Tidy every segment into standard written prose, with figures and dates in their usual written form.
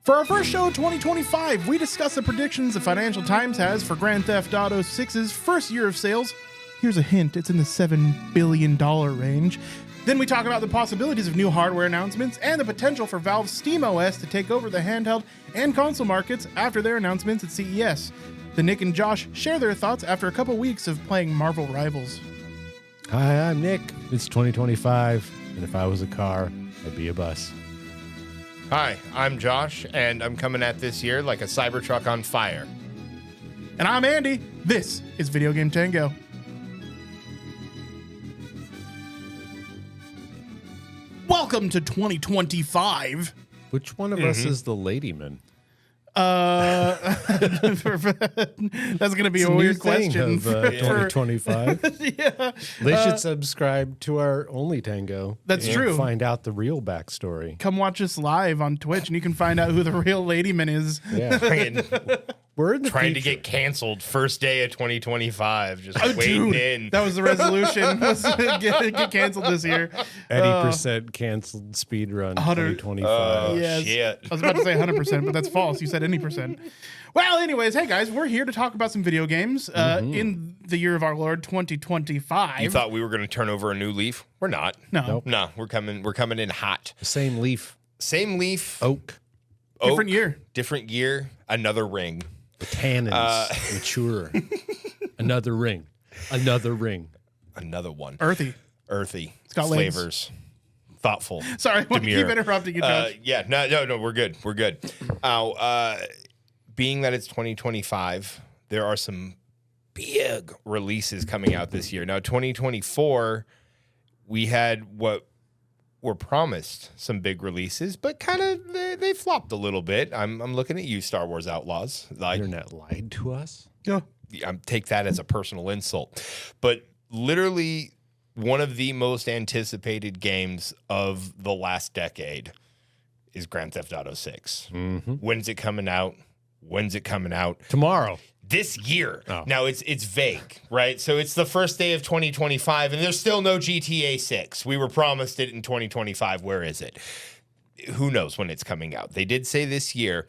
For our first show of 2025, we discuss the predictions the Financial Times has for Grand Theft Auto 6's first year of sales. Here's a hint, it's in the $7 billion range. Then we talk about the possibilities of new hardware announcements and the potential for Valve's SteamOS to take over the handheld and console markets after their announcements at CES. Then Nick and Josh share their thoughts after a couple weeks of playing Marvel Rivals. Hi, I'm Nick. It's 2025, and if I was a car, I'd be a bus. Hi, I'm Josh, and I'm coming at this year like a Cybertruck on fire. And I'm Andy. This is Video Game Tango. Welcome to 2025. Which one of us is the ladyman? That's going to be a weird question of 2025. Yeah. They should subscribe to our Only Tango. That's and true. Find out the real backstory. Come watch us live on Twitch, and you can find out who the real ladyman is. Yeah. We're in the Trying to future. get canceled first day of 2025. Just waiting Dude, in. that was the resolution. Was get canceled this year. 80% canceled speed run 2025. Oh, Yes. shit. I was about to say 100%, but that's false. You said any percent. Well, anyways, hey guys, we're here to talk about some video games in the year of our Lord 2025. You thought we were going to turn over a new leaf? We're not. No. Nope. No, we're coming in hot. The same leaf. Same leaf. Oak. Different year. Different year. Another ring. The tannins mature. Another ring. Another ring. Another one. Earthy. Earthy. It's got legs. Flavors. Thoughtful. Sorry, I want to keep interrupting you, Josh. Yeah, no, we're good. We're good. Being that it's 2025, there are some big releases coming out this year. Now, 2024, we had what were promised some big releases, but kind of they flopped a little bit. I'm looking at you, Star Wars Outlaws. The internet lied to us. Yeah. Take that as a personal insult. But literally one of the most anticipated games of the last decade is Grand Theft Auto 6. Mm-hmm. When's it coming out? When's it coming out? Tomorrow. This year. Oh. Now, it's vague, right? So it's the first day of 2025, and there's still no GTA 6. We were promised it in 2025. Where is it? Who knows when it's coming out? They did say this year,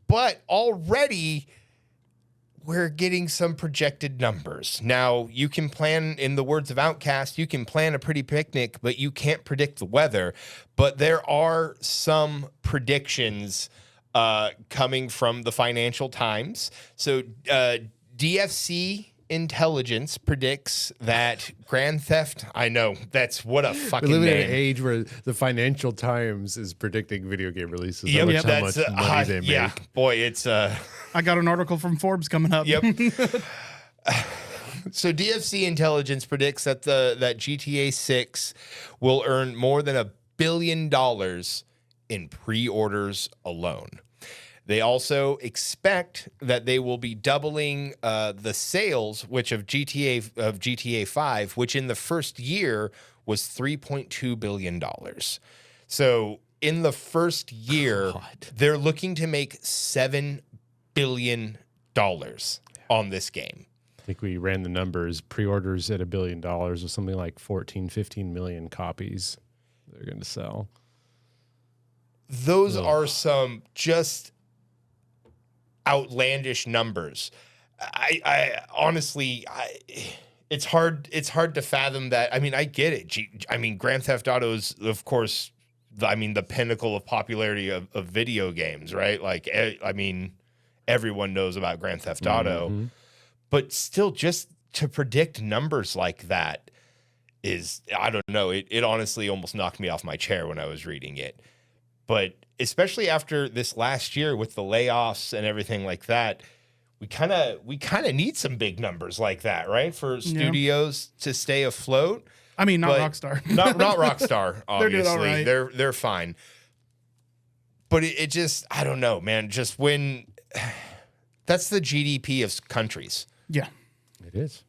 but already we're getting some projected numbers. Now, you can plan, in the words of Outcast, you can plan a pretty picnic, but you can't predict the weather. But there are some predictions coming from the Financial Times. So DFC Intelligence predicts that Grand Theft, I know, that's what a fucking We're living in name. an age where the Financial Times is predicting video game releases. Yep, How much money they make. yeah, boy, it's I got an article from Forbes coming up. Yep. So DFC Intelligence predicts that that GTA 6 will earn more than $1 billion in pre-orders alone. They also expect that they will be doubling the sales, which of GTA 5, which in the first year was $3.2 billion. So in the first year, they're looking to make $7 billion on this game. I think we ran the numbers. Pre-orders at $1 billion with something like 14, 15 million copies they're going to sell. Those are some just outlandish numbers. I honestly, it's hard to fathom that. I mean, I get it. Grand Theft Auto is, of course, the pinnacle of popularity of video games, right? Like, everyone knows about Grand Theft Auto, but still, just to predict numbers like that is, I don't know. It honestly almost knocked me off my chair when I was reading it. But especially after this last year with the layoffs and everything like that, we kind of need some big numbers like that, right? For studios to stay afloat. I mean, not Rockstar. not Rockstar, obviously. They're doing all right. They're fine. But it just, I don't know, man. Just when that's the GDP of countries. Yeah. It is.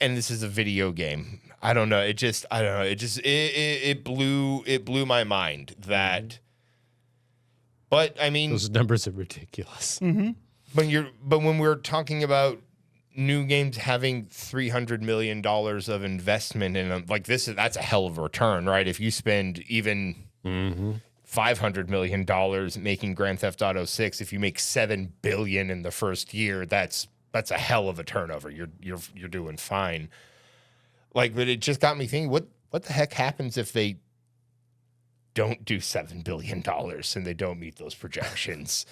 And this is a video game. I don't know. It blew my mind that. But I mean, those numbers are ridiculous. Mm-hmm. But when we're talking about new games having $300 million of investment in them, like that's a hell of a return, right? If you spend even $500 million making Grand Theft Auto 6. If you make $7 billion in the first year, that's a hell of a turnover. You're doing fine. Like, but it just got me thinking, what the heck happens if they don't do $7 billion and they don't meet those projections?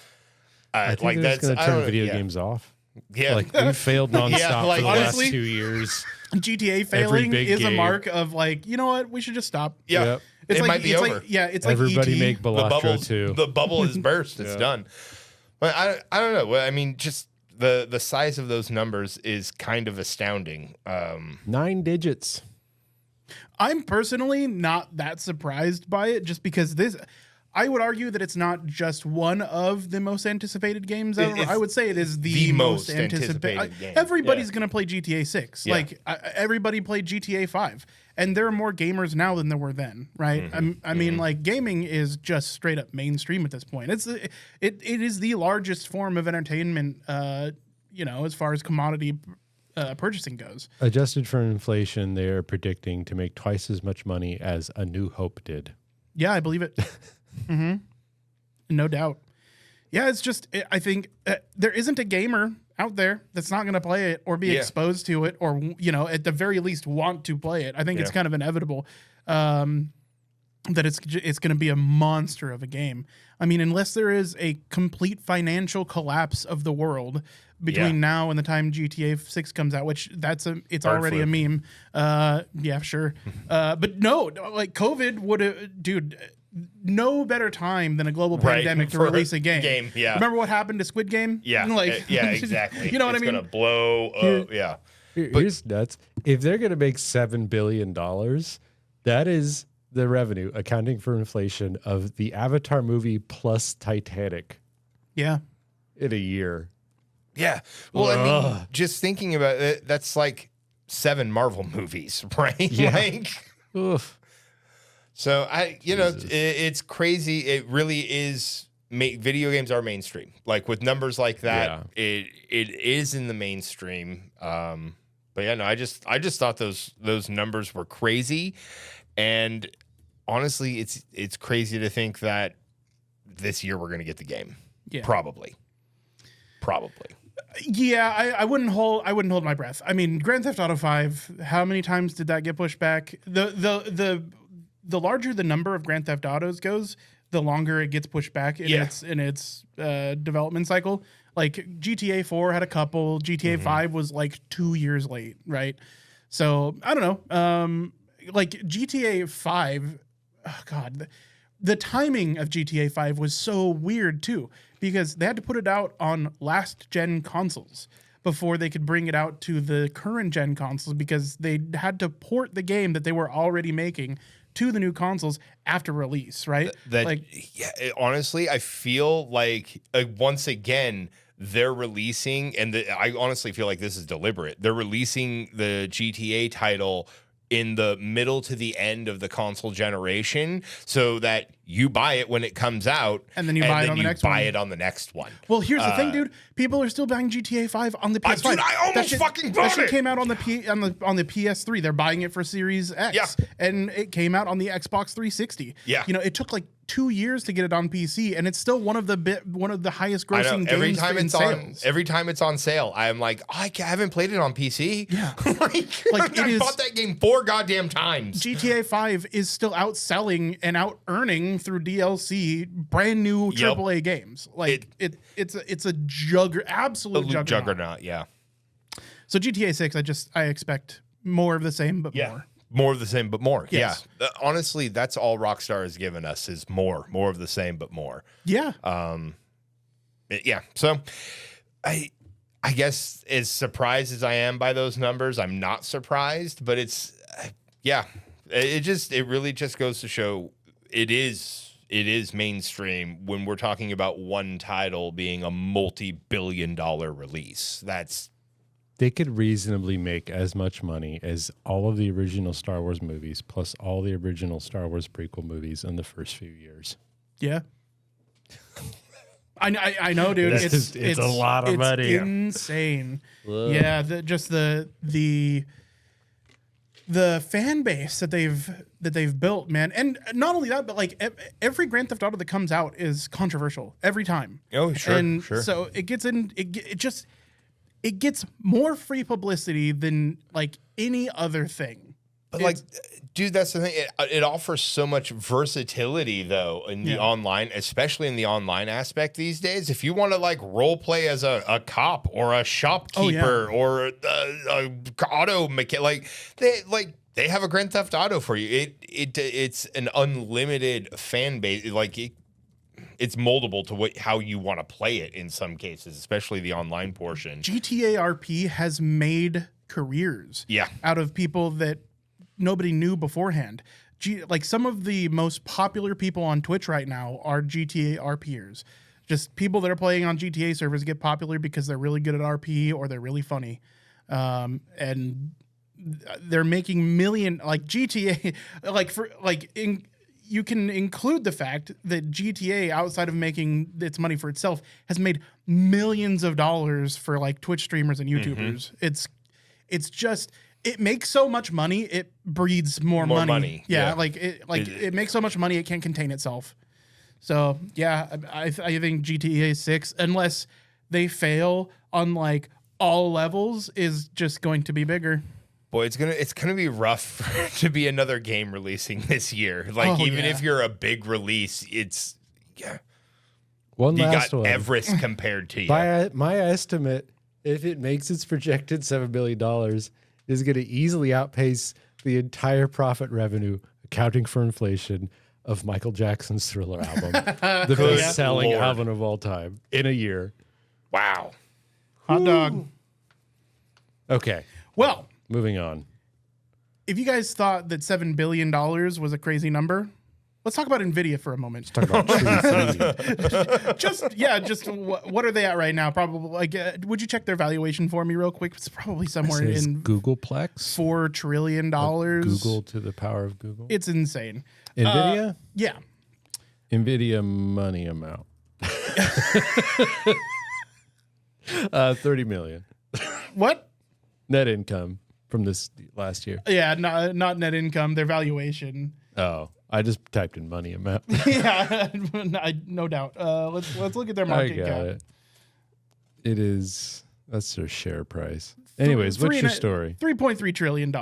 I think they're just going to turn video games off. Yeah, like we failed nonstop like, for the honestly, last 2 years. GTA failing is game. a mark of like, you know what? We should just stop. Yeah, Yep. It's it like, might be it's over. Like, yeah, it's Everybody like make Balatro too. The bubble has burst. It's done. But I don't know. I mean, just the size of those numbers is kind of astounding. 9 digits. I'm personally not that surprised by it, just because I would argue that it's not just one of the most anticipated games ever. I would say it is the most anticipated game. Everybody's going to play GTA 6. Yeah. Like, everybody played GTA 5. And there are more gamers now than there were then, right? Mm-hmm. I mean, like, gaming is just straight up mainstream at this point. It is the largest form of entertainment, as far as commodity purchasing goes. Adjusted for inflation, they're predicting to make twice as much money as A New Hope did. Yeah, I believe it. Mm-hmm. No doubt. Yeah, it's just, I think there isn't a gamer out there that's not going to play it or be exposed to it or, at the very least want to play it. I think it's kind of inevitable that it's going to be a monster of a game. I mean, unless there is a complete financial collapse of the world between now and the time GTA 6 comes out, which it's already a meme. Yeah, sure. But no, like COVID would have, dude, no better time than a global pandemic to release a game. Yeah. Remember what happened to Squid Game? Yeah. Exactly. You know what I mean? It's going to blow up. Yeah. Here's nuts. If they're going to make $7 billion, that is the revenue, accounting for inflation, of the Avatar movie plus Titanic. Yeah. In a year. Yeah. Well, I mean, just thinking about it, that's like 7 Marvel movies, right? Yeah. Like, oof. So it's crazy. It really is. Video games are mainstream. Like with numbers like that, it is in the mainstream. But yeah, no, I just thought those numbers were crazy, and honestly, it's crazy to think that this year we're gonna get the game. Yeah, probably. Yeah, I wouldn't hold my breath. I mean, Grand Theft Auto 5. How many times did that get pushed back? The larger the number of Grand Theft Autos goes, the longer it gets pushed back in its development cycle. Like GTA 4 had a couple. GTA 5 was like 2 years late, right? So I don't know. Like GTA 5, oh God, the timing of GTA 5 was so weird too, because they had to put it out on last gen consoles before they could bring it out to the current gen consoles, because they had to port the game that they were already making to the new consoles after release, right? Honestly, I feel like once again they're releasing, and I honestly feel like this is deliberate. They're releasing the GTA title in the middle to the end of the console generation, so that you buy it when it comes out, and then you buy it on the next one. Well, here's the thing, dude. People are still buying GTA 5 on the PS5. Dude, I almost fucking bought it. That shit came out on the PS3. They're buying it for Series X, and it came out on the Xbox 360. Yeah, it took like 2 years to get it on PC, and it's still one of the highest grossing games. Every time it's on sale, I'm like, I haven't played it on PC. Yeah, I bought that game 4 goddamn times. GTA 5 is still outselling and out earning through DLC brand new AAA games. Like it's a absolute juggernaut. Yeah. So GTA 6, I expect more of the same, but more. More of the same, but more. Yes. Yeah. Honestly, that's all Rockstar has given us is more of the same, but more. Yeah. Yeah. So I guess as surprised as I am by those numbers, I'm not surprised, but it really just goes to show it is mainstream when we're talking about one title being a multi-billion-dollar release. They could reasonably make as much money as all of the original Star Wars movies plus all the original Star Wars prequel movies in the first few years. Yeah. I know, dude. It's a lot of money. Insane. Whoa. Yeah, the fan base that they've built, man. And not only that, but like every Grand Theft Auto that comes out is controversial every time. Oh, sure, and sure. so it gets more free publicity than like any other thing. But like, dude, that's the thing. It offers so much versatility, though, in the online, especially in the online aspect these days. If you want to like role play as a cop or a shopkeeper or a auto mechanic, they have a Grand Theft Auto for you. It's an unlimited fan base. It's moldable to how you want to play it in some cases, especially the online portion. GTA RP has made careers out of people that nobody knew beforehand. Like some of the most popular people on Twitch right now are GTA RPers. Just people that are playing on GTA servers get popular because they're really good at RP or they're really funny. And they're making GTA, you can include the fact that GTA, outside of making its money for itself, has made millions of dollars for like Twitch streamers and YouTubers. It's just, it makes so much money, it breeds more money. Yeah, it makes so much money, it can't contain itself. So yeah, I think GTA 6, unless they fail on like all levels, is just going to be bigger. Boy, it's gonna be rough to be another game releasing this year. Like if you're a big release, it's one you last got one. Everest compared to you. By my estimate, if it makes its projected $7 billion, is going to easily outpace the entire profit revenue, accounting for inflation, of Michael Jackson's Thriller album, the best-selling album of all time, in a year. Wow. Hot dog. Okay. Well, moving on. If you guys thought that $7 billion was a crazy number, let's talk about Nvidia for a moment. Let's talk about just what are they at right now? Probably would you check their valuation for me real quick? It's probably somewhere in Googleplex, $4 trillion. Google to the power of Google. It's insane. Nvidia? Yeah. Nvidia money amount. 30 million. What? Net income from this last year. Yeah, not net income, their valuation. Oh, I just typed in money amount. Yeah, no doubt. Let's look at their market cap. That's their share price. Anyways, what's your story? $3.3 trillion.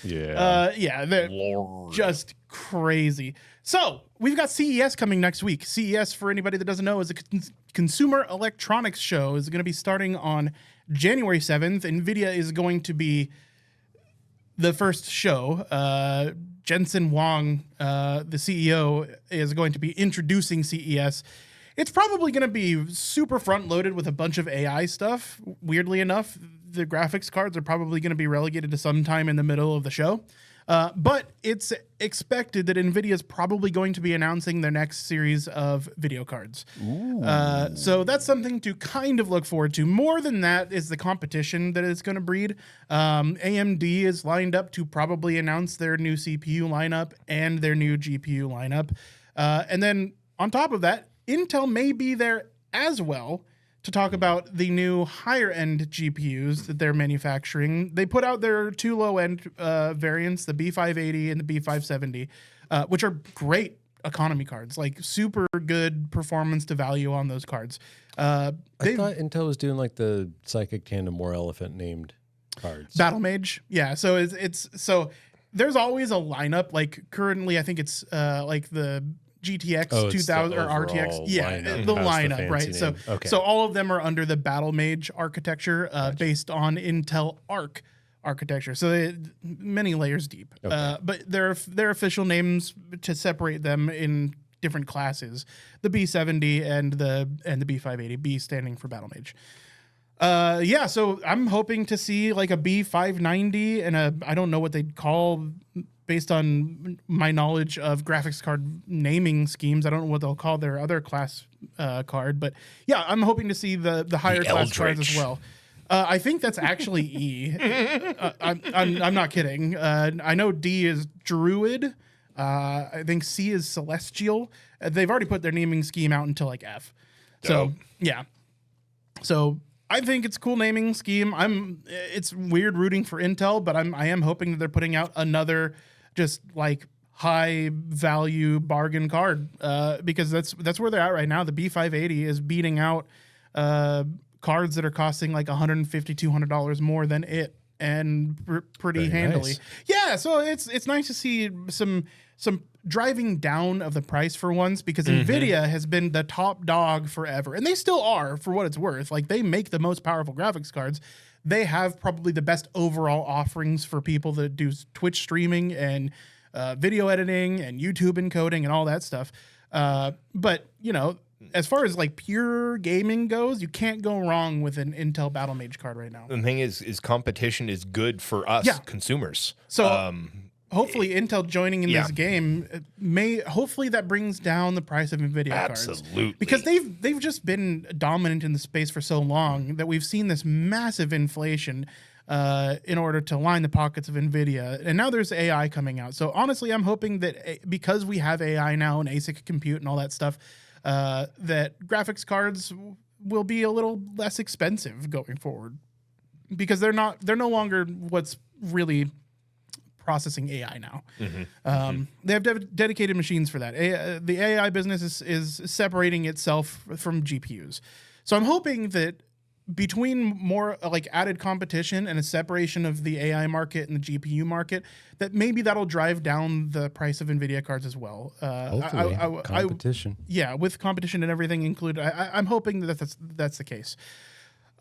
Yeah. They're Lord. just crazy. So we've got CES coming next week. CES, for anybody that doesn't know, is a consumer electronics show. Is going to be starting on January 7th. Nvidia is going to be the first show. Jensen Huang, the CEO, is going to be introducing CES. It's probably going to be super front-loaded with a bunch of AI stuff. Weirdly enough, the graphics cards are probably going to be relegated to sometime in the middle of the show. But it's expected that NVIDIA is probably going to be announcing their next series of video cards. So that's something to kind of look forward to. More than that is the competition that it's going to breed. AMD is lined up to probably announce their new CPU lineup and their new GPU lineup. And then on top of that, Intel may be there as well to talk about the new higher-end GPUs that they're manufacturing. They put out their two low-end variants, the B580 and the B570, which are great economy cards, like super good performance to value on those cards. I thought Intel was doing like the Psychic Tandem War Elephant named cards. Battle Mage, yeah. So it's there's always a lineup. Like currently, I think it's like the GTX 2000 or RTX, the lineup, right? So all of them are under the Battle Mage architecture, based on Intel Arc architecture. So many layers deep. But their official names to separate them in different classes: the B70 and the B580. B standing for Battle Mage. So I'm hoping to see like a B590 and I don't know what they'd call. Based on my knowledge of graphics card naming schemes, I don't know what they'll call their other class card, but yeah, I'm hoping to see the higher class cards as well. I think that's actually E. I'm not kidding. I know D is Druid. I think C is Celestial. They've already put their naming scheme out until like F. So yeah. So I think it's a cool naming scheme. It's weird rooting for Intel, but I am hoping that they're putting out another just like high value bargain card because that's where they're at right now. The B580 is beating out cards that are costing like $150, $200 more than it, and pretty Very handily. nice. Yeah, so it's nice to see some driving down of the price for once, because Nvidia has been the top dog forever, and they still are for what it's worth. Like, they make the most powerful graphics cards. They have probably the best overall offerings for people that do Twitch streaming and video editing and YouTube encoding and all that stuff. But you know, as far as like pure gaming goes, you can't go wrong with an Intel Battle Mage card right now. The thing is competition is good for us consumers. So hopefully Intel joining in this game hopefully that brings down the price of Nvidia cards. Absolutely. Because they've just been dominant in the space for so long that we've seen this massive inflation in order to line the pockets of Nvidia. And now there's AI coming out. So honestly, I'm hoping that because we have AI now and ASIC compute and all that stuff, that graphics cards will be a little less expensive going forward, because they're no longer what's really processing AI now. They have dedicated machines for that. The AI business is separating itself from GPUs. So I'm hoping that between more like added competition and a separation of the AI market and the GPU market, that maybe that'll drive down the price of NVIDIA cards as well. Hopefully, competition. With competition and everything included, I'm hoping that that's the case.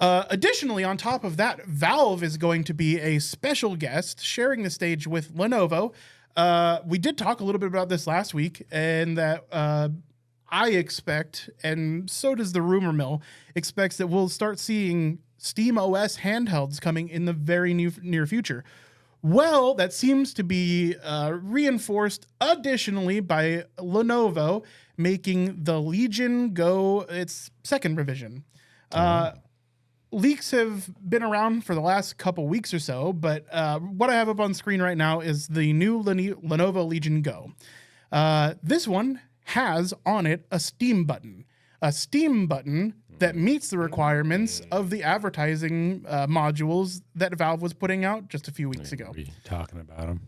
Additionally, on top of that, Valve is going to be a special guest sharing the stage with Lenovo. We did talk a little bit about this last week, and that I expect, and so does the rumor mill, expects that we'll start seeing Steam OS handhelds coming in the very near future. Well, that seems to be reinforced additionally by Lenovo making the Legion Go its second revision. Leaks have been around for the last couple weeks or so, but what I have up on screen right now is the new Lenovo Legion Go. This one has on it a Steam button that meets the requirements of the advertising modules that Valve was putting out just a few weeks ago. Be talking about them.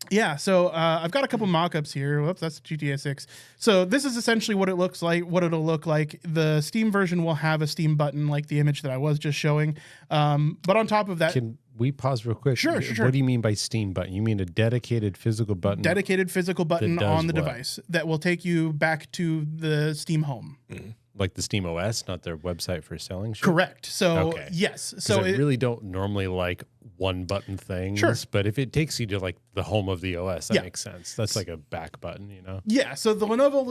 Yeah, so I've got a couple mock-ups here. Whoops, that's GTA 6. So this is essentially what it looks like, what it'll look like. The Steam version will have a Steam button like the image that I was just showing. But on top of that... Can we pause real quick? Sure. What do you mean by Steam button? You mean a dedicated physical button? Dedicated physical button on the what? device that will take you back to the Steam home. Like the Steam OS, not their website for selling shit? Correct. So, Okay. yes. So So I really don't normally like one button things. Sure. But if it takes you to like the home of the OS, that Yeah. makes sense. That's like a back button, you know? yeah, so the Lenovo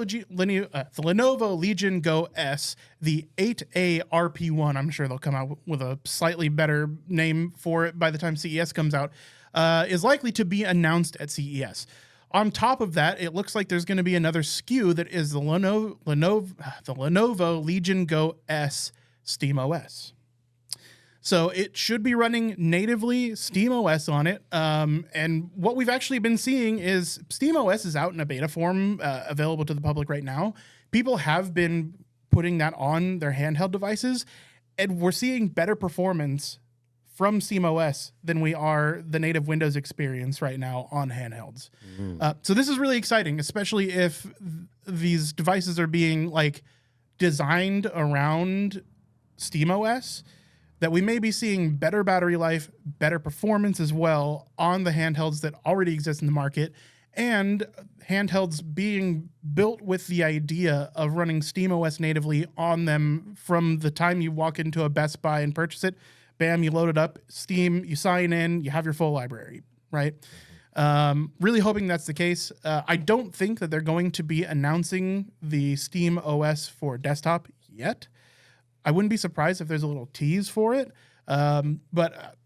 Legion Go S, the 8A RP1, I'm sure they'll come out with a slightly better name for it by the time CES comes out, is likely to be announced at CES. On top of that, it looks like there's going to be another SKU that is the Lenovo Legion Go S Steam OS. So it should be running natively Steam OS on it. And what we've actually been seeing is Steam OS is out in a beta form available to the public right now. People have been putting that on their handheld devices, and we're seeing better performance from SteamOS than we are the native Windows experience right now on handhelds. So this is really exciting, especially if these devices are being like designed around SteamOS, that we may be seeing better battery life, better performance as well on the handhelds that already exist in the market, and handhelds being built with the idea of running SteamOS natively on them from the time you walk into a Best Buy and purchase it. Bam, you load it up, Steam, you sign in, you have your full library, right? Really hoping that's the case. I don't think that they're going to be announcing the Steam OS for desktop yet. I wouldn't be surprised if there's a little tease for it. But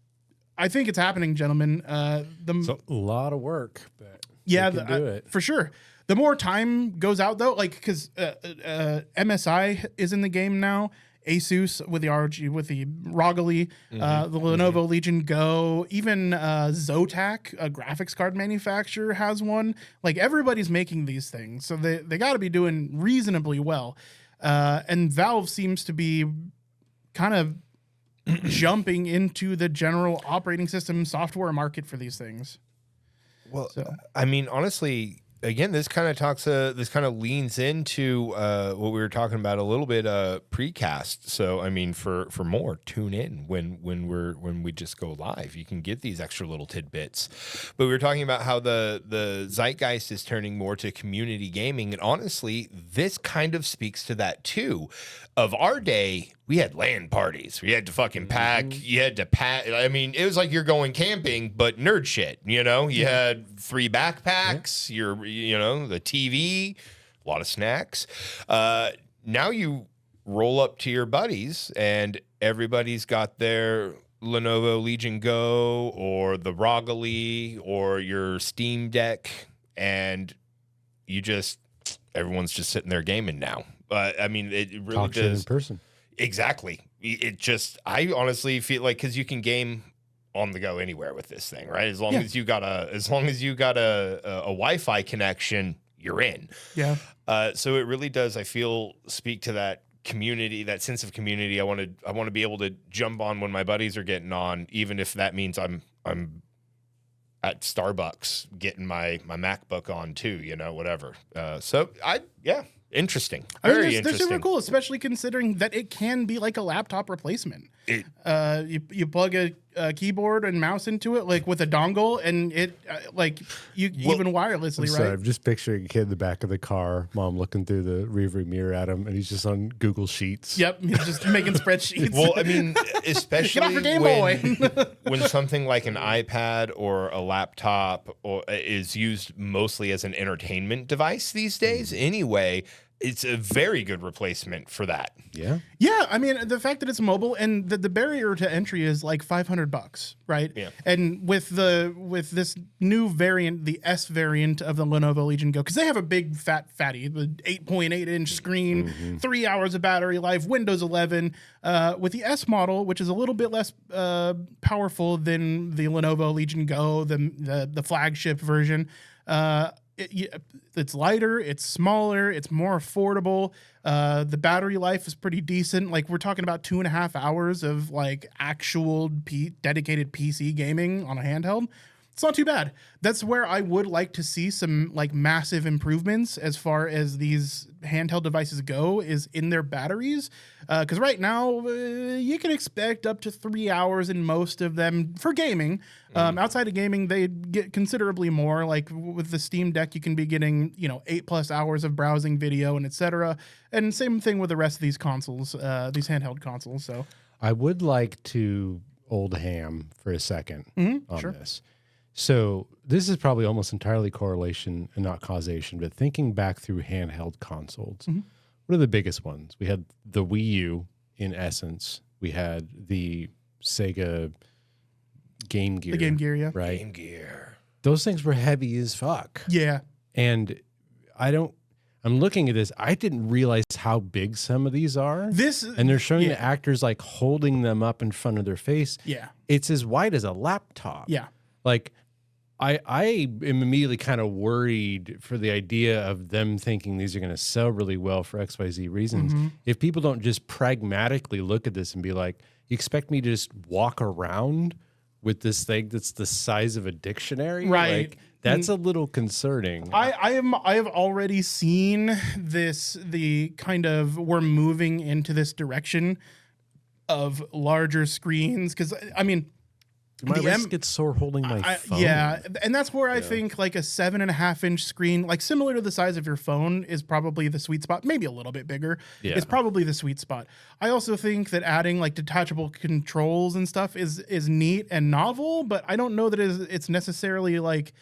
I think it's happening, gentlemen. It's a lot of work, but yeah, they can do it. For sure. The more time goes out, though, like because MSI is in the game now. Asus with the ROG Lee, the Lenovo Legion Go, even Zotac, a graphics card manufacturer, has one. Like, everybody's making these things, so they got to be doing reasonably well. And Valve seems to be kind of jumping into the general operating system software market for these things. Well, So. I mean, honestly, again, this kind of leans into what we were talking about a little bit precast. So, I mean, for more, tune in when we just go live. You can get these extra little tidbits. But we were talking about how the zeitgeist is turning more to community gaming, and honestly, this kind of speaks to that too. Of our day, we had LAN parties. We had to fucking pack. You had to pack. I mean, it was like you're going camping, but nerd shit. You know, you had 3 backpacks. The TV, a lot of snacks. Now you roll up to your buddies, and everybody's got their Lenovo Legion Go or the Rogally or your Steam Deck, and everyone's just sitting there gaming now. I mean, it really Talk shit does. in person. Exactly. I honestly feel like, because you can game on the go anywhere with this thing, right? As long as you got a Wi-Fi connection, you're in. Yeah. So it really does, I feel, speak to that community, that sense of community. I want to be able to jump on when my buddies are getting on, even if that means I'm at Starbucks getting my MacBook on too, whatever. Interesting. I mean, Very they're interesting. super cool, especially considering that it can be like a laptop replacement. You plug a keyboard and mouse into it, like with a dongle, and it even wirelessly, I'm sorry, right? I'm just picturing a kid in the back of the car, mom looking through the rearview mirror at him, and he's just on Google Sheets. Yep, he's just making spreadsheets. Well, I mean, especially Get off your Game Boy. when something like an iPad or a laptop is used mostly as an entertainment device these days anyway, it's a very good replacement for that. Yeah. Yeah, I mean, the fact that it's mobile and the barrier to entry is like $500, right? Yeah. And with this new variant, the S variant of the Lenovo Legion Go, because they have a big fatty, the 8.8-inch screen, 3 hours of battery life, Windows 11. With the S model, which is a little bit less powerful than the Lenovo Legion Go, the flagship version. It's lighter, it's smaller, it's more affordable. The battery life is pretty decent. Like, we're talking about 2.5 hours of like actual dedicated PC gaming on a handheld. It's not too bad. That's where I would like to see some like massive improvements as far as these handheld devices go, is in their batteries. Because right now you can expect up to 3 hours in most of them for gaming. Outside of gaming, they get considerably more. Like with the Steam Deck, you can be getting 8+ hours of browsing, video, and etc. And same thing with the rest of these consoles, these handheld consoles. So I would like to old ham for a second on sure. this. So this is probably almost entirely correlation and not causation, but thinking back through handheld consoles, what are the biggest ones? We had the Wii U in essence. We had the Sega Game Gear. the Game Gear, yeah. Right? Game Gear. Those things were heavy as fuck. Yeah. And I'm looking at this. I didn't realize how big some of these are. And they're showing the actors like holding them up in front of their face. Yeah. It's as wide as a laptop. Yeah. Like, I am immediately kind of worried for the idea of them thinking these are going to sell really well for XYZ reasons. If people don't just pragmatically look at this and be like, you expect me to just walk around with this thing that's the size of a dictionary? Right. Like, that's a little concerning. I have already seen we're moving into this direction of larger screens. Because, I mean, my wrist gets sore holding my phone. Yeah, and that's where I think like a 7.5-inch screen, like similar to the size of your phone, is probably the sweet spot. Maybe a little bit bigger. Yeah. It's probably the sweet spot. I also think that adding like detachable controls and stuff is neat and novel, but I don't know that it's necessarily like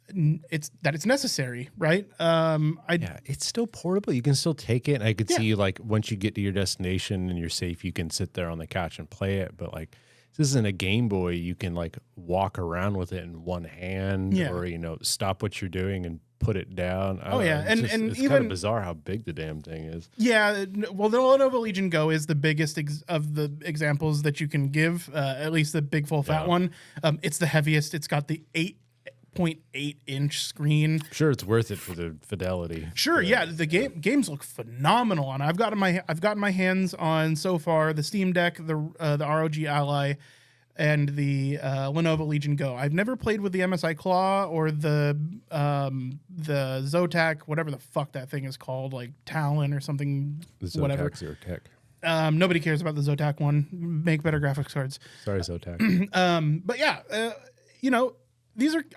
it's necessary, right? It's still portable. You can still take it. And I could see like once you get to your destination and you're safe, you can sit there on the couch and play it. But like, this isn't a Game Boy. You can like walk around with it in one hand, or stop what you're doing and put it down. It's even kind of bizarre how big the damn thing is. Yeah, well, the Lenovo Legion Go is the biggest of the examples that you can give. At least the big full fat one. It's the heaviest. It's got the 6.8-inch screen. Sure, it's worth it for the fidelity. Sure, yeah, the games look phenomenal, and I've gotten my hands on so far the Steam Deck, the ROG Ally, and the Lenovo Legion Go. I've never played with the MSI Claw or the Zotac, whatever the fuck that thing is called, like Talon or something, The whatever. Zotac Zero Tech. Nobody cares about the Zotac one. Make better graphics cards. Sorry, Zotac. But yeah,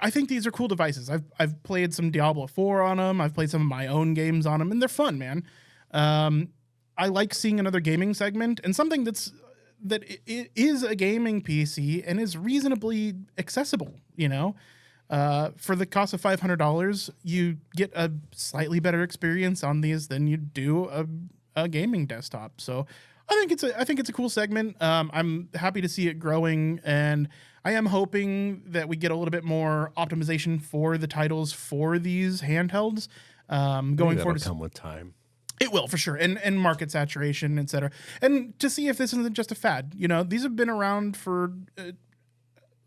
I think these are cool devices. I've played some Diablo 4 on them. I've played some of my own games on them, and they're fun, man. I like seeing another gaming segment and something that it is a gaming PC and is reasonably accessible. For the cost of $500, you get a slightly better experience on these than you do a gaming desktop. So I think it's a cool segment. I'm happy to see it growing, and I am hoping that we get a little bit more optimization for the titles for these handhelds going forward. Come with time. It will, for sure, and market saturation, et cetera. And to see if this isn't just a fad. These have been around for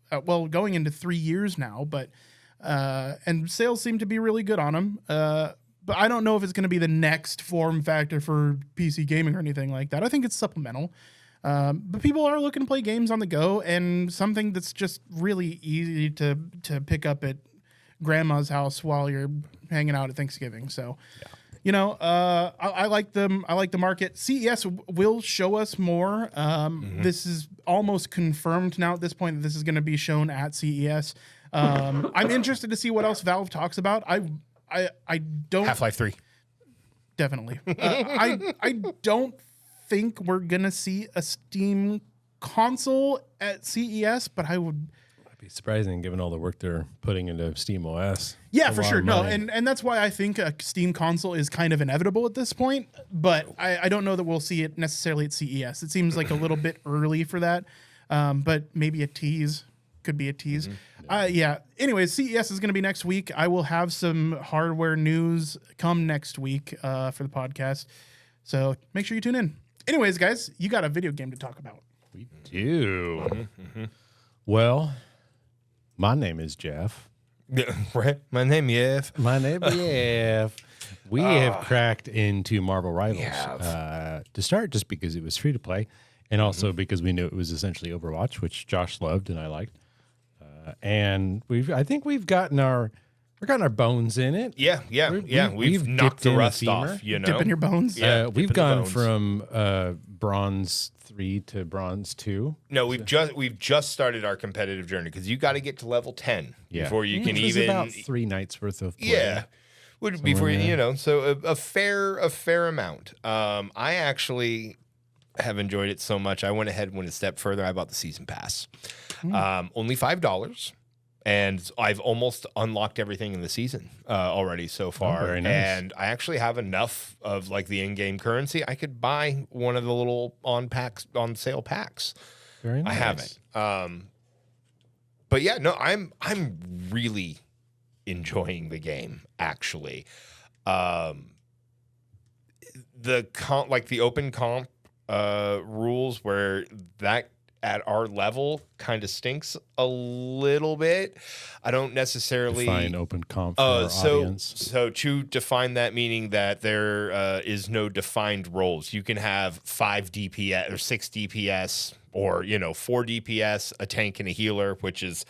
going into 3 years now, but and sales seem to be really good on them. But I don't know if it's going to be the next form factor for PC gaming or anything like that. I think it's supplemental. But people are looking to play games on the go, and something that's just really easy to pick up at grandma's house while you're hanging out at Thanksgiving. So, I like them. I like the market. CES will show us more. This is almost confirmed now at this point that this is going to be shown at CES. I'm interested to see what else Valve talks about. I don't Half-Life 3. Definitely. I don't think we're gonna see a Steam console at CES, but I would. That'd be surprising given all the work they're putting into Steam OS. Yeah, for sure. No, and that's why I think a Steam console is kind of inevitable at this point. But I don't know that we'll see it necessarily at CES. It seems like a little bit early for that. But maybe a tease. Could be a tease. Yeah. Anyways, CES is going to be next week. I will have some hardware news come next week for the podcast. So make sure you tune in. Anyways, guys, you got a video game to talk about. We do. Well, my name is Jeff. Yeah, right. My name is Jeff. My name is Jeff. We have cracked into Marvel Rivals to start just because it was free to play, and also because we knew it was essentially Overwatch, which Josh loved and I liked. And I think we've gotten our bones in it. Yeah. We've knocked the rust off. Dipping your bones. Yeah, we've gone from bronze 3 to bronze 2. No, we've just started our competitive journey because you got to get to level 10 before you can Which was even about 3 nights worth of play. Yeah. Before so a fair amount. I actually have enjoyed it so much. I went ahead, went a step further. I bought the season pass. Only $5, and I've almost unlocked everything in the season already so far. Very nice. And I actually have enough of like the in-game currency. I could buy one of the little on sale packs. Very nice. I haven't. But yeah, no, I'm really enjoying the game actually. The open comp rules where that at our level kind of stinks a little bit. I don't necessarily define open comp for our audience. So to define that, meaning that there is no defined roles. You can have 5 DPS or 6 DPS or 4 DPS, a tank and a healer, which is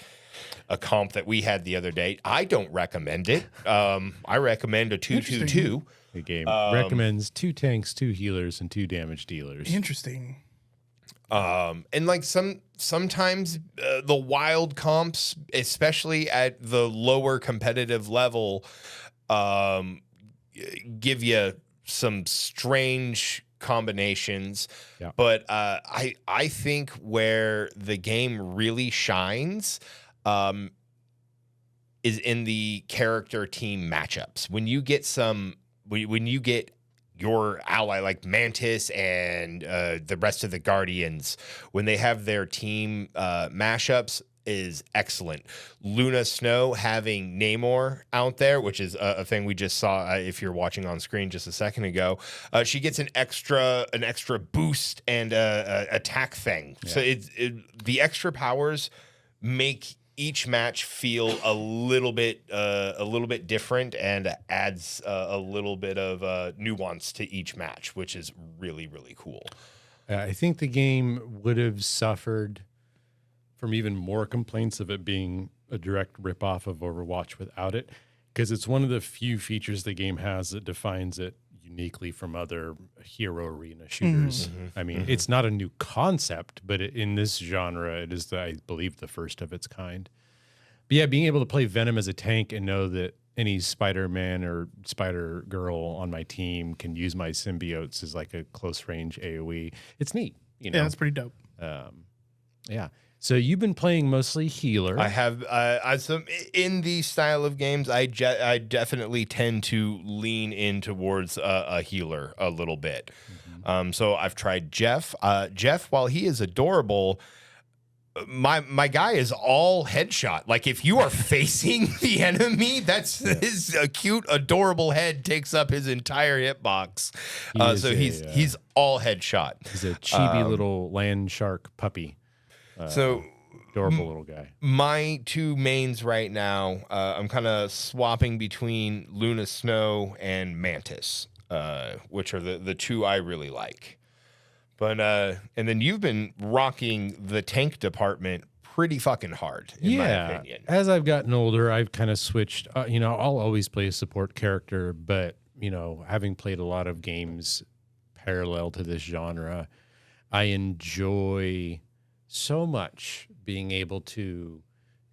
a comp that we had the other day. I don't recommend it. I recommend a 2-2-2. The game recommends 2 tanks, 2 healers, and 2 damage dealers. Interesting. And like sometimes the wild comps, especially at the lower competitive level, give you some strange combinations. Yeah. But I think where the game really shines is in the character team matchups. When you get your ally like Mantis and the rest of the Guardians, when they have their team mashups, is excellent. Luna Snow having Namor out there, which is a thing we just saw if you're watching on screen just a second ago. She gets an extra boost and attack thing. Yeah. So the extra powers make each match feel a little bit different and adds a little bit of nuance to each match, which is really, really cool. I think the game would have suffered from even more complaints of it being a direct ripoff of Overwatch without it, because it's one of the few features the game has that defines it uniquely from other hero arena shooters. I mean, it's not a new concept, but in this genre, it is, I believe, the first of its kind. But yeah, being able to play Venom as a tank and know that any Spider-Man or Spider-Girl on my team can use my symbiotes as like a close-range AoE, it's neat. You know? Yeah, that's pretty dope. Yeah. So you've been playing mostly healer. I have in these style of games. I definitely tend to lean in towards a healer a little bit. So I've tried Jeff. Jeff, while he is adorable, my guy is all headshot. Like if you are facing the enemy, that's his cute, adorable head takes up his entire hitbox. So he's all headshot. He's a chibi little land shark puppy. So adorable little guy. My two mains right now, I'm kind of swapping between Luna Snow and Mantis, which are the two I really like. But and then you've been rocking the tank department pretty fucking hard, in my opinion. As I've gotten older, I've kind of switched. I'll always play a support character, but having played a lot of games parallel to this genre, I enjoy so much being able to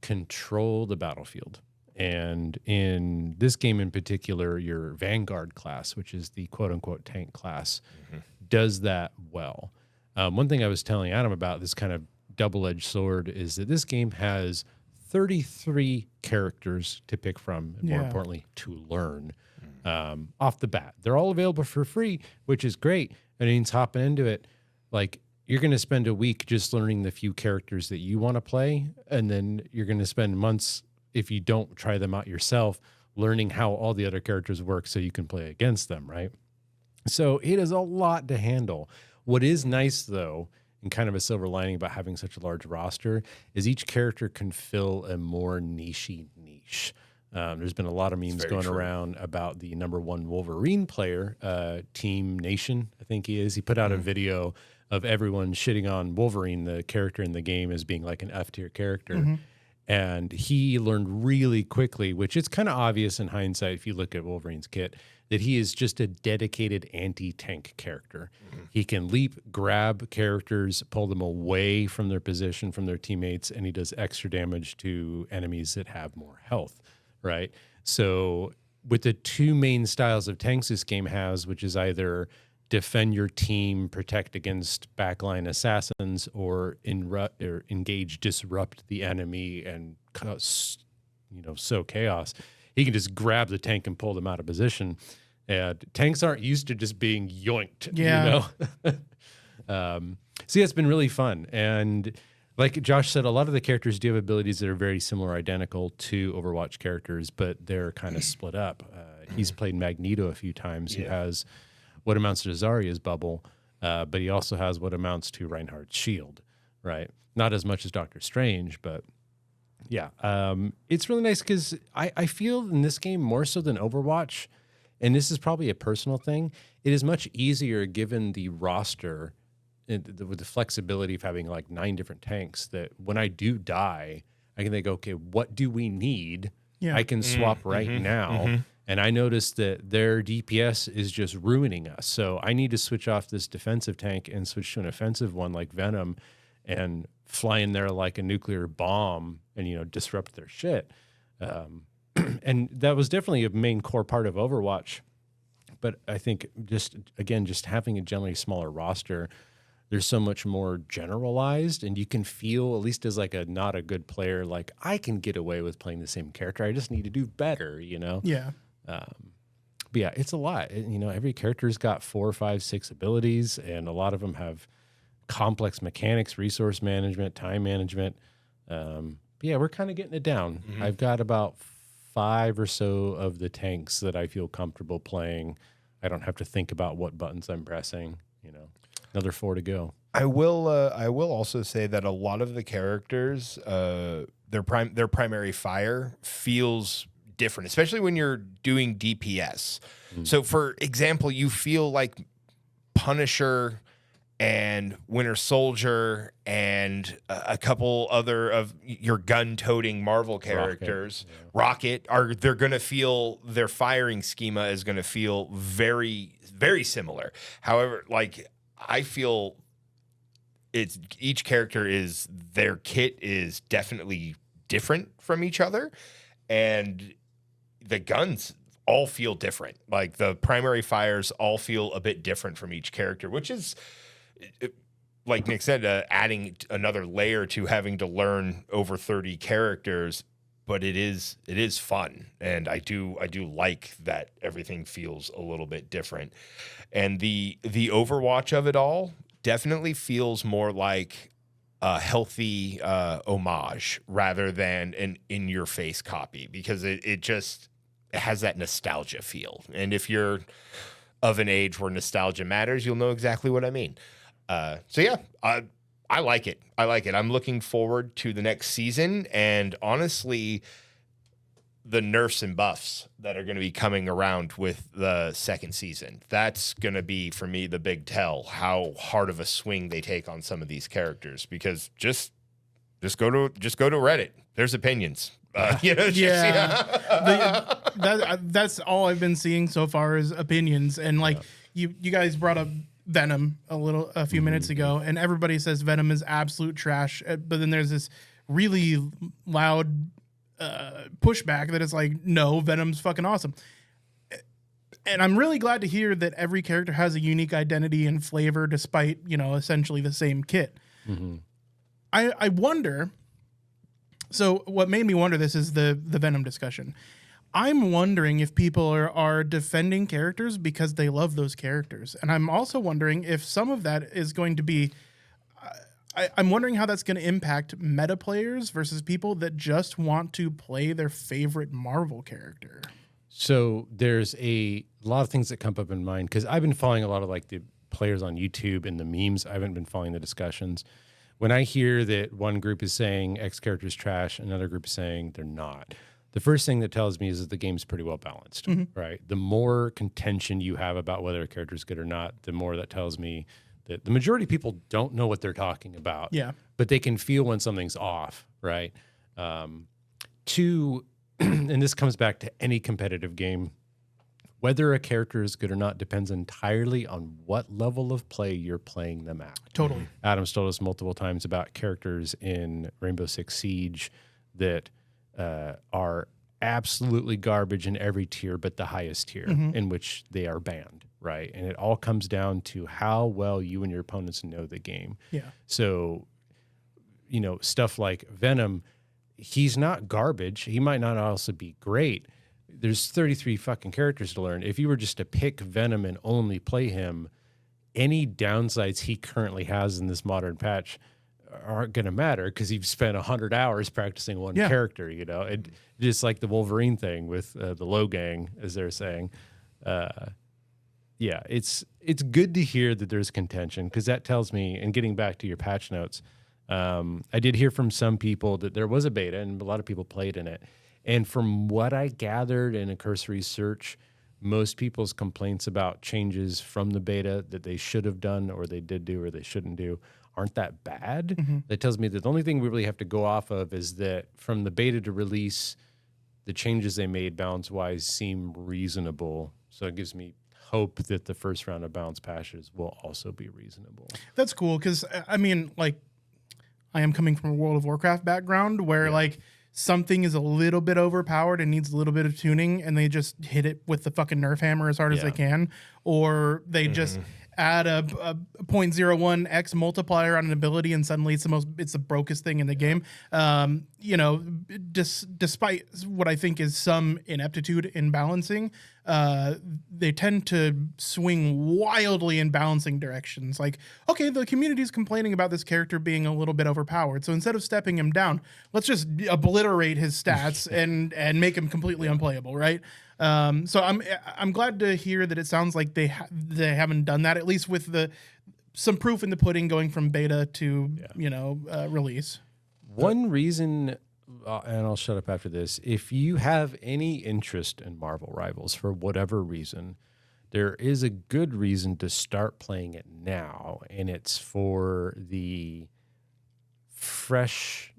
control the battlefield. And in this game in particular, your Vanguard class, which is the quote-unquote tank class, does that well. One thing I was telling Adam about this kind of double-edged sword is that this game has 33 characters to pick from, and more importantly, to learn off the bat. They're all available for free, which is great. And it means hopping into it, like, you're going to spend a week just learning the few characters that you want to play, and then you're going to spend months, if you don't try them out yourself, learning how all the other characters work so you can play against them, right? So it is a lot to handle. What is nice, though, and kind of a silver lining about having such a large roster, is each character can fill a more niche-y niche. There's been a lot of memes going around about the #1 Wolverine player, Team Nation, I think he is. He put out a video of everyone shitting on Wolverine, the character in the game, as being like an F-tier character. And he learned really quickly, which is kind of obvious in hindsight if you look at Wolverine's kit, that he is just a dedicated anti-tank character. He can leap, grab characters, pull them away from their position, from their teammates, and he does extra damage to enemies that have more health, right? So with the two main styles of tanks this game has, which is either defend your team, protect against backline assassins, or engage, disrupt the enemy, and sow chaos. He can just grab the tank and pull them out of position. And tanks aren't used to just being yoinked. So yeah, it's been really fun. And like Josh said, a lot of the characters do have abilities that are very similar, identical to Overwatch characters, but they're kind of split up. He's played Magneto a few times, who has what amounts to Zarya's bubble, but he also has what amounts to Reinhardt's shield, right? Not as much as Doctor Strange, but yeah. It's really nice because I feel in this game, more so than Overwatch, and this is probably a personal thing, it is much easier given the roster with the flexibility of having like 9 different tanks, that when I do die, I can think, okay, what do we need? I can swap right now. And I noticed that their DPS is just ruining us. So I need to switch off this defensive tank and switch to an offensive one like Venom and fly in there like a nuclear bomb and, disrupt their shit. And that was definitely a main core part of Overwatch. But I think just having a generally smaller roster, there's so much more generalized, and you can feel, at least as like not a good player, like I can get away with playing the same character. I just need to do better, Yeah. But yeah, it's a lot. Every character's got 4, 5, 6 abilities, and a lot of them have complex mechanics, resource management, time management. But yeah, we're kind of getting it down. I've got about 5 or so of the tanks that I feel comfortable playing. I don't have to think about what buttons I'm pressing, Another 4 to go. I will also say that a lot of the characters, their primary fire feels different, especially when you're doing DPS. So, for example, you feel like Punisher and Winter Soldier and a couple other of your gun-toting Marvel characters, Rocket, they're going to feel, their firing schema is going to feel very, very similar. However, like, I feel each character is, their kit is definitely different from each other, and the guns all feel different. Like, the primary fires all feel a bit different from each character, which is, like Nick said, adding another layer to having to learn over 30 characters. But it is fun, and I do like that everything feels a little bit different, and the Overwatch of it all definitely feels more like a healthy homage rather than an in-your-face copy, because it has that nostalgia feel. And if you're of an age where nostalgia matters, you'll know exactly what I mean. So yeah, I like it. I'm looking forward to the next season, and honestly, the nerfs and buffs that are going to be coming around with the second season. That's going to be, for me, the big tell how hard of a swing they take on some of these characters, because just go to Reddit. There's opinions. That's all I've been seeing so far is opinions. And like you guys brought up Venom a few minutes ago, and everybody says Venom is absolute trash. But then there's this really loud pushback that is like, no, Venom's fucking awesome. And I'm really glad to hear that every character has a unique identity and flavor, despite, essentially the same kit. I wonder. So what made me wonder this is the Venom discussion. I'm wondering if people are defending characters because they love those characters. And I'm also wondering if some of that is going to be, I'm wondering how that's going to impact meta players versus people that just want to play their favorite Marvel character. So there's a lot of things that come up in mind, because I've been following a lot of like the players on YouTube and the memes. I haven't been following the discussions. When I hear that one group is saying X character is trash, another group is saying they're not, the first thing that tells me is that the game's pretty well balanced, right? The more contention you have about whether a character is good or not, the more that tells me that the majority of people don't know what they're talking about. Yeah. But they can feel when something's off, right? Two, and this comes back to any competitive game, whether a character is good or not depends entirely on what level of play you're playing them at. Totally. Adam's told us multiple times about characters in Rainbow Six Siege that are absolutely garbage in every tier but the highest tier, in which they are banned, right? And it all comes down to how well you and your opponents know the game. Yeah. So, stuff like Venom, he's not garbage. He might not also be great. There's 33 fucking characters to learn. If you were just to pick Venom and only play him, any downsides he currently has in this modern patch aren't going to matter, because you've spent 100 hours practicing one character, and just like the Wolverine thing with the low gang, as they're saying. It's good to hear that there's contention, because that tells me, and getting back to your patch notes, I did hear from some people that there was a beta and a lot of people played in it. And from what I gathered in a cursory search, most people's complaints about changes from the beta that they should have done or they did do or they shouldn't do aren't that bad. That tells me that the only thing we really have to go off of is that from the beta to release, the changes they made balance-wise seem reasonable. So it gives me hope that the first round of balance patches will also be reasonable. That's cool, because, I mean, like, I am coming from a World of Warcraft background where, like, something is a little bit overpowered and needs a little bit of tuning, and they just hit it with the fucking Nerf hammer as hard as they can, or they just add a 0.01x multiplier on an ability, and suddenly it's the brokest thing in the game. Despite what I think is some ineptitude in balancing, they tend to swing wildly in balancing directions. Like, okay, the community is complaining about this character being a little bit overpowered, so instead of stepping him down, let's just obliterate his stats and make him completely unplayable, right? So I'm glad to hear that it sounds like they haven't done that, at least with the some proof in the pudding going from beta to release. One reason, and I'll shut up after this, if you have any interest in Marvel Rivals for whatever reason, there is a good reason to start playing it now, and it's for the fresh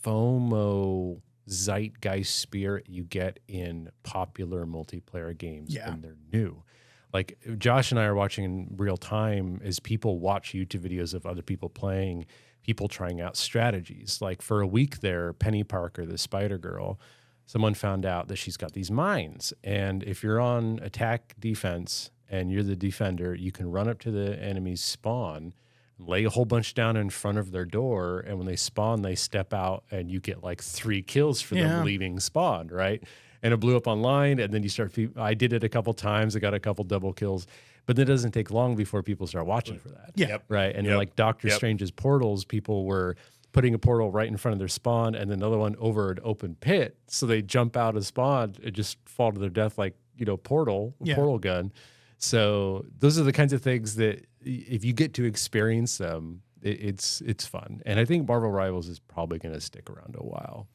FOMO zeitgeist spirit you get in popular multiplayer games when they're new. Like Josh and I are watching in real time as people watch YouTube videos of other people playing, people trying out strategies. Like for a week there, Penny Parker, the Spider-Girl, someone found out that she's got these mines. And if you're on attack defense and you're the defender, you can run up to the enemy's spawn, lay a whole bunch down in front of their door, and when they spawn, they step out and you get like 3 kills for them leaving spawn, right? And it blew up online, and then you start, I did it a couple times, I got a couple double kills, but it doesn't take long before people start watching for that. Yeah. Right? And then like Doctor Strange's portals, people were putting a portal right in front of their spawn and then another one over an open pit. So they jump out of spawn and just fall to their death like, portal gun. So those are the kinds of things that if you get to experience them, it's fun. And I think Marvel Rivals is probably going to stick around a while,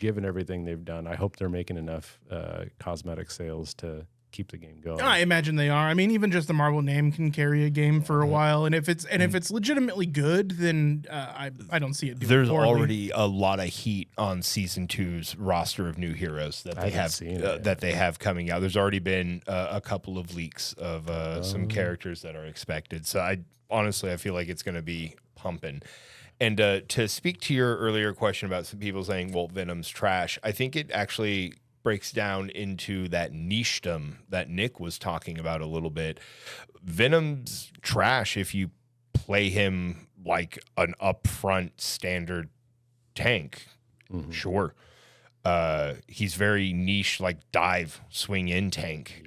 given everything they've done. I hope they're making enough cosmetic sales to keep the game going. I imagine they are. I mean, even just the Marvel name can carry a game for a while, and if it's legitimately good, then I don't see it doing There's poorly. already a lot of heat on season 2's roster of new heroes that they have coming out. There's already been a couple of leaks of some characters that are expected. So I feel like it's going to be pumping. And to speak to your earlier question about some people saying, well, Venom's trash, I think it actually breaks down into that nichedom that Nick was talking about a little bit. Venom's trash if you play him like an upfront standard tank. Mm-hmm. Sure. He's very niche, like dive, swing in tank.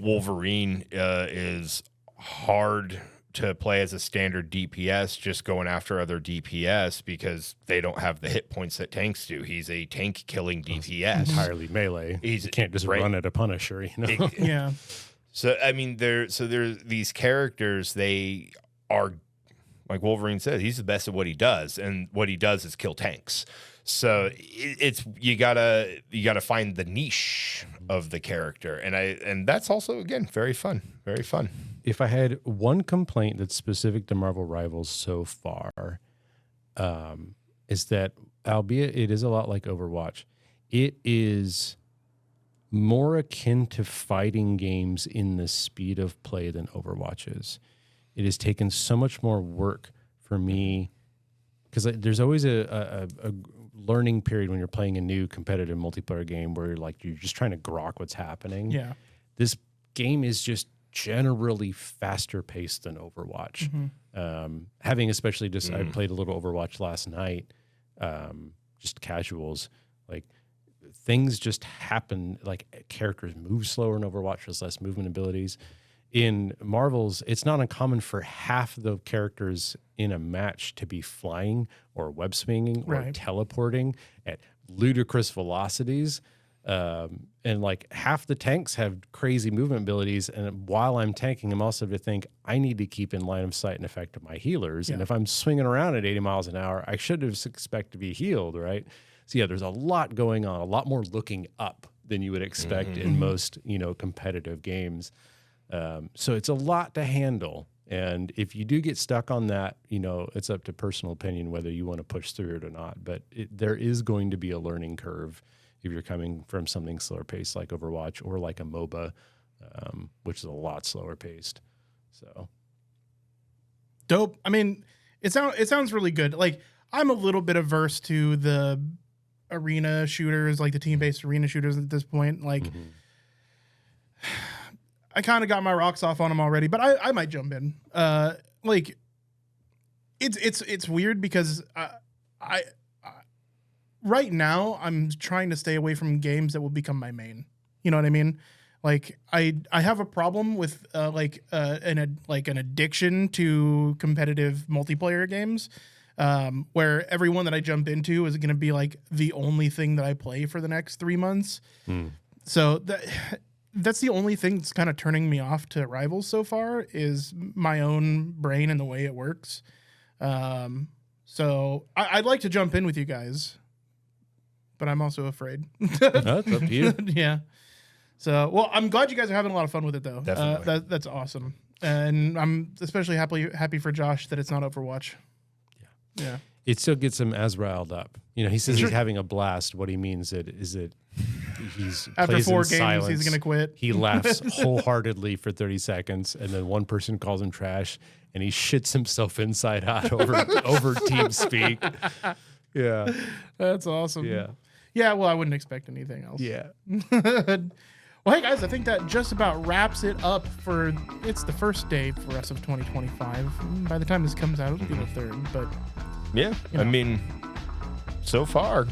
Wolverine is hard to play as a standard DPS, just going after other DPS because they don't have the hit points that tanks do. He's a tank killing DPS. Entirely melee. You can't just run at a Punisher, Yeah. So I mean, there's these characters. They are, like Wolverine says, he's the best at what he does, and what he does is kill tanks. So it's you gotta find the niche of the character, and that's also again very fun. If I had one complaint that's specific to Marvel Rivals so far, is that, albeit it is a lot like Overwatch, it is more akin to fighting games in the speed of play than Overwatch is. It has taken so much more work for me, because there's always a learning period when you're playing a new competitive multiplayer game where you're just trying to grok what's happening. Yeah. This game is just generally faster paced than Overwatch. Mm-hmm. Having especially I played a little Overwatch last night, just casuals, like things just happen, like characters move slower in Overwatch, there's less movement abilities. In Marvels, it's not uncommon for half the characters in a match to be flying or web swinging or teleporting at ludicrous velocities. And like half the tanks have crazy movement abilities. And while I'm tanking, I'm also to think I need to keep in line of sight and effect of my healers. And if I'm swinging around at 80 miles an hour, I should expect to be healed, right? So yeah, there's a lot going on, a lot more looking up than you would expect in most, competitive games. So it's a lot to handle. And if you do get stuck on that, it's up to personal opinion whether you want to push through it or not. But there is going to be a learning curve if you're coming from something slower paced like Overwatch or like a MOBA, which is a lot slower paced. So dope. I mean, it sounds really good. Like, I'm a little bit averse to the arena shooters, like the team-based arena shooters at this point. Like, I kind of got my rocks off on them already, but I might jump in. Like, it's weird because I right now I'm trying to stay away from games that will become my main. You know what I mean? Like, I have a problem with an addiction to competitive multiplayer games, where everyone that I jump into is going to be like the only thing that I play for the next 3 months. So that's the only thing that's kind of turning me off to Rivals so far is my own brain and the way it works. So I'd like to jump in with you guys, but I'm also afraid. That's up to you. Yeah. So, well, I'm glad you guys are having a lot of fun with it, though. Definitely. That's awesome. And I'm especially happy for Josh that it's not Overwatch. Yeah. It still gets him as riled up. He says he's having a blast. What he means is that he's After plays 4 in games, silence. he's gonna quit. He laughs wholeheartedly for 30 seconds, and then one person calls him trash, and he shits himself inside out over team speak. Yeah, That's awesome. yeah, Yeah, well, I wouldn't expect anything else. yeah. Well, hey, guys, I think that just about wraps it up it's the first day for us of 2025. By the time this comes out, it'll be the third, but Yeah. I mean, so far,